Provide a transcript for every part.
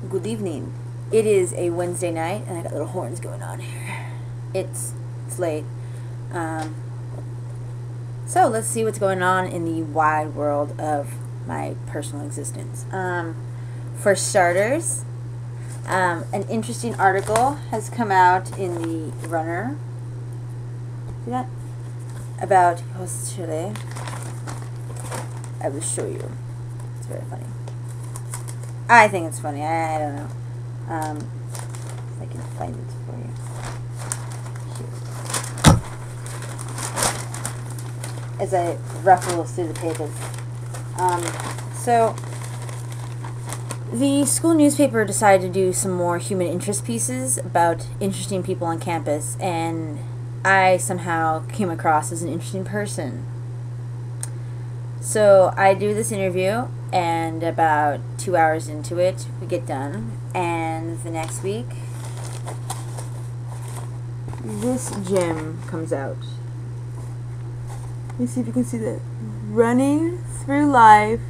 Good evening. It is a Wednesday night, and I got little horns going on here. It's late. Um, so let's see what's going on in the wide world of my personal existence. For starters, an interesting article has come out in the Runner. See that? About Chile. I will show you. It's very funny. I think it's funny. I don't know. If I can find it for you. Here. As I ruffle through the pages. So, the school newspaper decided to do some more human interest pieces about interesting people on campus, and I somehow came across as an interesting person. So I do this interview, and about 2 hours into it, we get done. And the next week, this gem comes out. Let me see if you can see that. Running through life,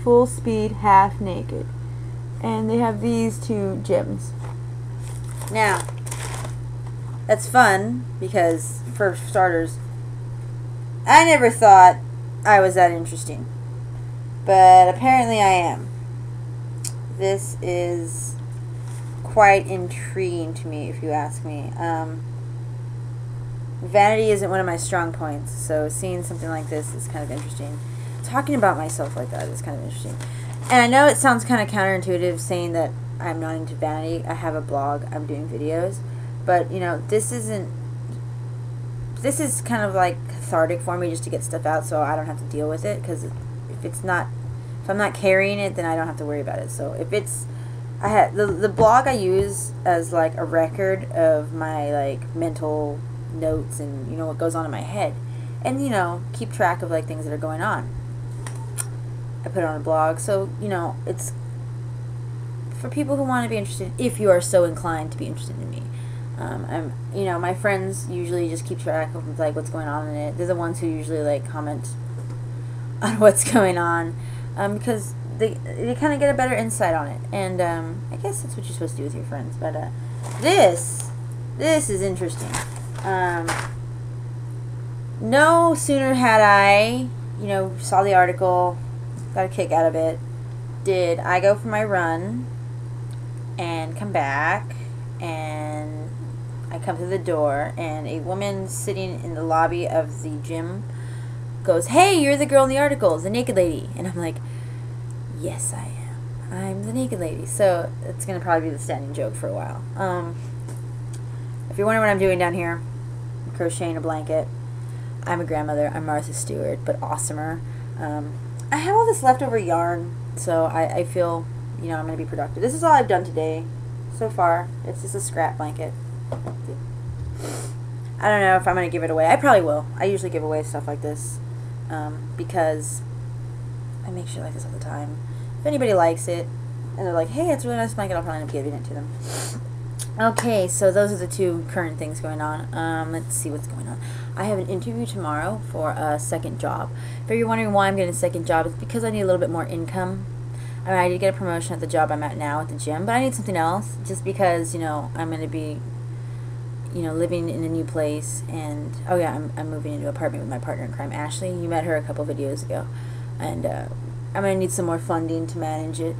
full speed, half naked. And they have these two gems. Now, that's fun, because, for starters, I never thought I was that interesting. But apparently I am. This is quite intriguing to me, if you ask me. Vanity isn't one of my strong points, so seeing something like this is kind of interesting. Talking about myself like that is kind of interesting. And I know it sounds kind of counterintuitive saying that I'm not into vanity. I have a blog, I'm doing videos. But, you know, this is kind of like cathartic for me just to get stuff out so I don't have to deal with it, because if I'm not carrying it, then I don't have to worry about it. So if it's, the blog I use as like a record of my like mental notes and, you know, what goes on in my head, and, you know, keep track of like things that are going on. I put it on a blog, so, you know, it's for people who want to be interested, if you are so inclined to be interested in me. You know, my friends usually just keep track of like what's going on in it. They're the ones who usually like comment on what's going on, because they kind of get a better insight on it. And I guess that's what you're supposed to do with your friends. But this is interesting. No sooner had I, you know, saw the article, got a kick out of it, did I go for my run and come back, and I come through the door, and a woman sitting in the lobby of the gym goes, "Hey, you're the girl in the article, the naked lady." And I'm like, yes, I am. I'm the naked lady. So it's going to probably be the standing joke for a while. If you're wondering what I'm doing down here, I'm crocheting a blanket. I'm a grandmother. I'm Martha Stewart, but awesomer. I have all this leftover yarn, so I feel, you know, I'm going to be productive. This is all I've done today so far. It's just a scrap blanket. I don't know if I'm going to give it away. I probably will. I usually give away stuff like this, because I make shit like this all the time. If anybody likes it, and they're like, hey, it's a really nice blanket, I'll probably end up giving it to them. Okay, so those are the two current things going on. Let's see what's going on. I have an interview tomorrow for a second job. If you're wondering why I'm getting a second job, it's because I need a little bit more income. I mean, I did get a promotion at the job I'm at now at the gym, but I need something else, just because, you know, I'm going to be, you know, living in a new place. And oh yeah, I'm moving into an apartment with my partner in crime, Ashley. You met her a couple videos ago. And I'm going to need some more funding to manage it.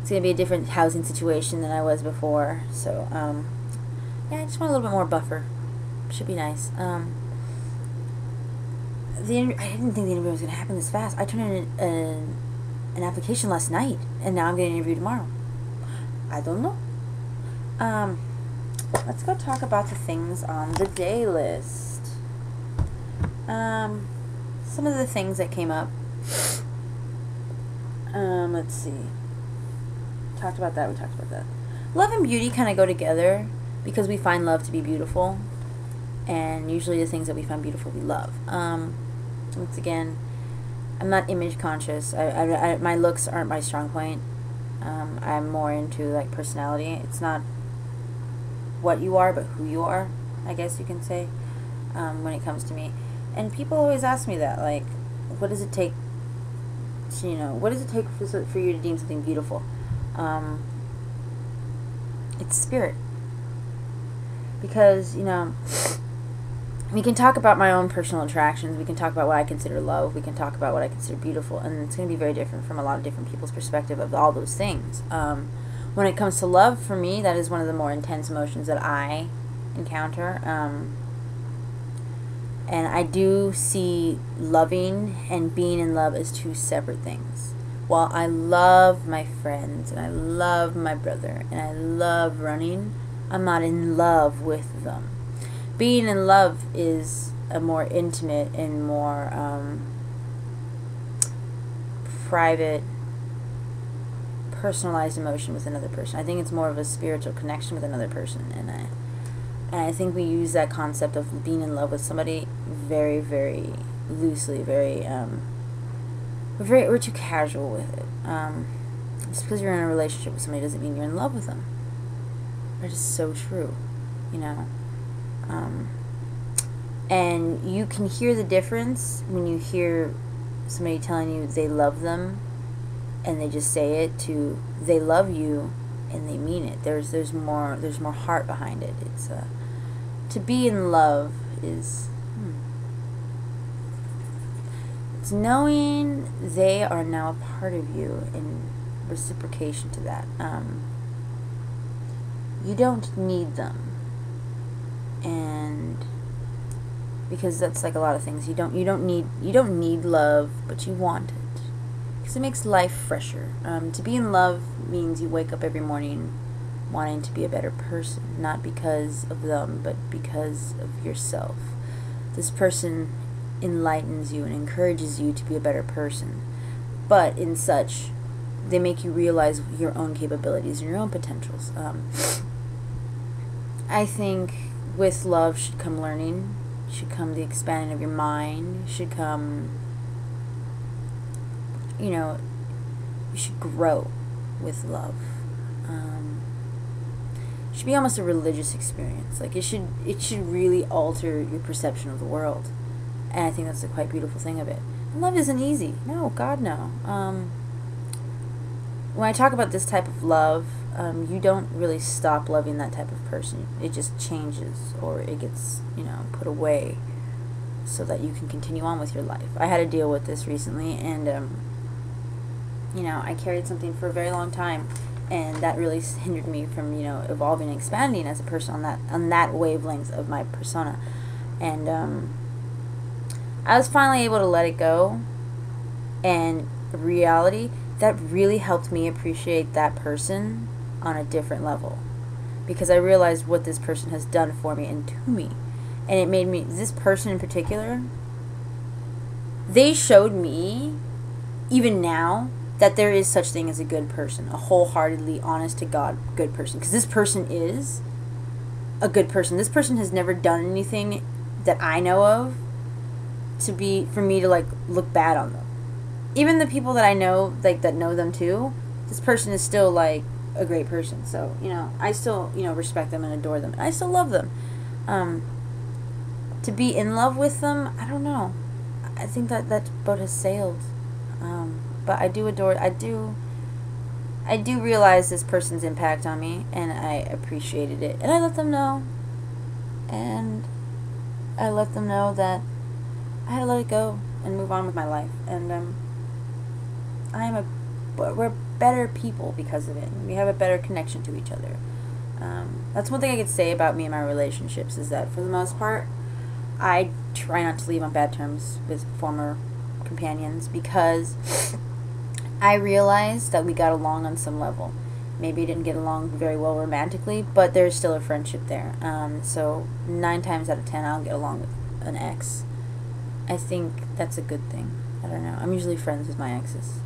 It's going to be a different housing situation than I was before. So, yeah, I just want a little bit more buffer. Should be nice. I didn't think the interview was going to happen this fast. I turned in an application last night, and now I'm getting an interview tomorrow. I don't know. Let's go talk about the things on the day list. Some of the things that came up. Let's see. We talked about that. Love and beauty kind of go together, because we find love to be beautiful, and usually the things that we find beautiful we love. Once again, I'm not image conscious. My looks aren't my strong point. I'm more into like personality. It's not what you are, but who you are, I guess you can say, when it comes to me. And people always ask me that, like, what does it take to, you know, what does it take for you to deem something beautiful? It's spirit. Because, you know, we can talk about my own personal attractions. We can talk about what I consider love. We can talk about what I consider beautiful. And it's going to be very different from a lot of different people's perspective of all those things. When it comes to love, for me, that is one of the more intense emotions that I encounter. And I do see loving and being in love as two separate things. While I love my friends and I love my brother and I love running, I'm not in love with them. Being in love is a more intimate and more private, personalized emotion with another person. I think it's more of a spiritual connection with another person, and I think we use that concept of being in love with somebody very, very loosely, we're too casual with it. Just because you're in a relationship with somebody doesn't mean you're in love with them. It's just so true, you know. And you can hear the difference when you hear somebody telling you they love them and they just say it to they love you and they mean it. There's more heart behind it. It's to be in love is it's knowing they are now a part of you in reciprocation to that. You don't need them. And because that's like a lot of things, you don't need love, but you want it because it makes life fresher. To be in love means you wake up every morning wanting to be a better person, not because of them, but because of yourself. This person enlightens you and encourages you to be a better person, but in such they make you realize your own capabilities and your own potentials. I think with love should come learning, should come the expanding of your mind, should come, you know, you should grow with love. It should be almost a religious experience. Like it should really alter your perception of the world. And I think that's a quite beautiful thing of it. And love isn't easy. No, God, no. When I talk about this type of love, you don't really stop loving that type of person. It just changes, or it gets, you know, put away so that you can continue on with your life. I had to deal with this recently, and, you know, I carried something for a very long time, and that really hindered me from, you know, evolving and expanding as a person on that wavelength of my persona. And I was finally able to let it go, and reality, that really helped me appreciate that person on a different level, because I realized what this person has done for me and to me, and it made me, this person in particular, they showed me even now that there is such thing as a good person, a wholeheartedly honest to God good person, because this person is a good person. This person has never done anything that I know of for me to like look bad on them. Even the people that I know, like, that know them too, this person is still, like, a great person. So, you know, I still, you know, respect them and adore them. And I still love them. To be in love with them, I don't know. I think that boat has sailed. But I do realize this person's impact on me, and I appreciated it. And I let them know. And I let them know that I had to let it go and move on with my life. And, we're better people because of it. We have a better connection to each other. That's one thing I could say about me and my relationships, is that for the most part, I try not to leave on bad terms with former companions, because I realized that we got along on some level. Maybe didn't get along very well romantically, but there's still a friendship there. So 9 times out of 10, I'll get along with an ex. I think that's a good thing. I don't know. I'm usually friends with my exes.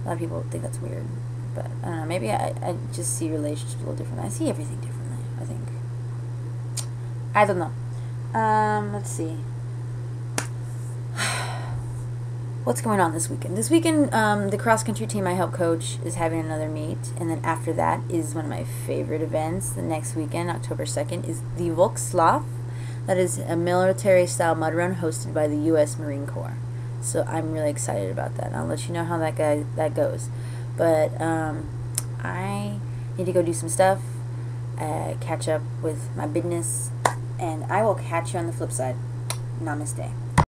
A lot of people think that's weird, but I don't know. Maybe I just see relationships a little differently. I see everything differently, I think. I don't know. Let's see. What's going on this weekend? This weekend, the cross-country team I help coach is having another meet, and then after that is one of my favorite events. The next weekend, October 2nd, is the Volkslauf. That is a military-style mud run hosted by the U.S. Marine Corps. So I'm really excited about that. I'll let you know how that goes. But I need to go do some stuff. catch up with my business, and I will catch you on the flip side. Namaste.